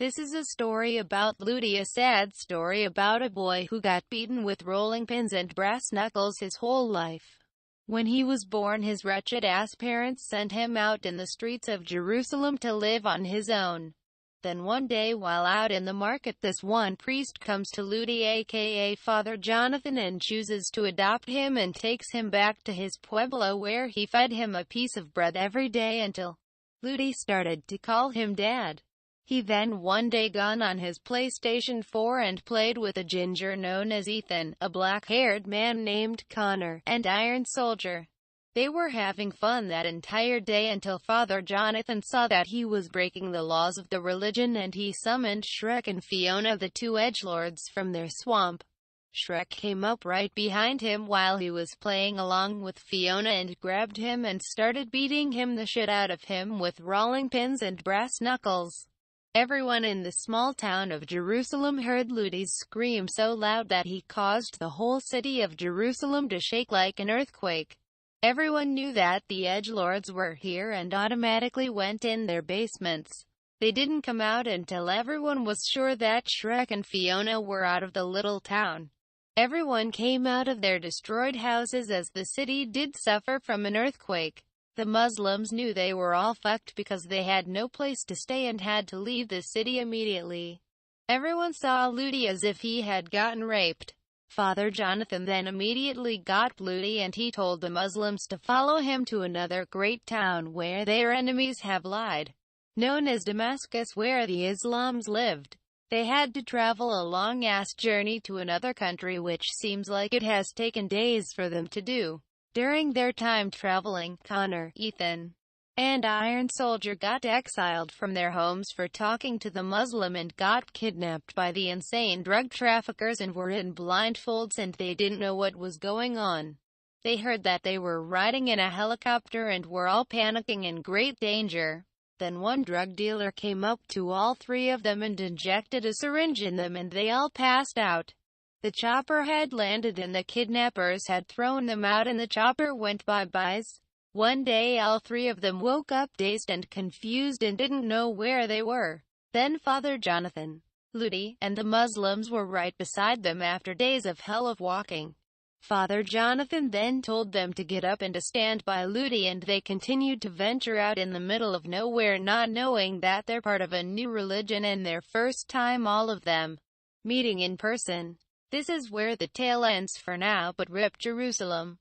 This is a story about Ludi, a sad story about a boy who got beaten with rolling pins and brass knuckles his whole life. When he was born, his wretched-ass parents sent him out in the streets of Jerusalem to live on his own. Then one day while out in the market, this one priest comes to Ludi, aka Father Jonathan, and chooses to adopt him and takes him back to his pueblo, where he fed him a piece of bread every day until Ludi started to call him Dad. He then one day got on his PlayStation 4 and played with a ginger known as Ethan, a black-haired man named Connor, and Iron Soldier. They were having fun that entire day until Father Jonathan saw that he was breaking the laws of the religion, and he summoned Shrek and Fiona, the two edgelords, from their swamp. Shrek came up right behind him while he was playing along with Fiona and grabbed him and started beating him the shit out of him with rolling pins and brass knuckles. Everyone in the small town of Jerusalem heard Ludi's scream so loud that he caused the whole city of Jerusalem to shake like an earthquake. Everyone knew that the edgelords were here and automatically went in their basements. They didn't come out until everyone was sure that Shrek and Fiona were out of the little town. Everyone came out of their destroyed houses as the city did suffer from an earthquake. The Muslims knew they were all fucked because they had no place to stay and had to leave the city immediately. Everyone saw Ludi as if he had gotten raped. Father Jonathan then immediately got Ludi and he told the Muslims to follow him to another great town where their enemies have lied, known as Damascus, where the Islams lived. They had to travel a long-ass journey to another country, which seems like it has taken days for them to do. During their time traveling, Connor, Ethan, and Iron Soldier got exiled from their homes for talking to the Muslim and got kidnapped by the insane drug traffickers and were in blindfolds and they didn't know what was going on. They heard that they were riding in a helicopter and were all panicking in great danger. Then one drug dealer came up to all three of them and injected a syringe in them and they all passed out. The chopper had landed and the kidnappers had thrown them out and the chopper went bye-byes. One day all three of them woke up dazed and confused and didn't know where they were. Then Father Jonathan, Ludi, and the Muslims were right beside them after days of hell of walking. Father Jonathan then told them to get up and to stand by Ludi, and they continued to venture out in the middle of nowhere, not knowing that they're part of a new religion and their first time all of them meeting in person. This is where the tale ends for now, but RIP Jerusalem.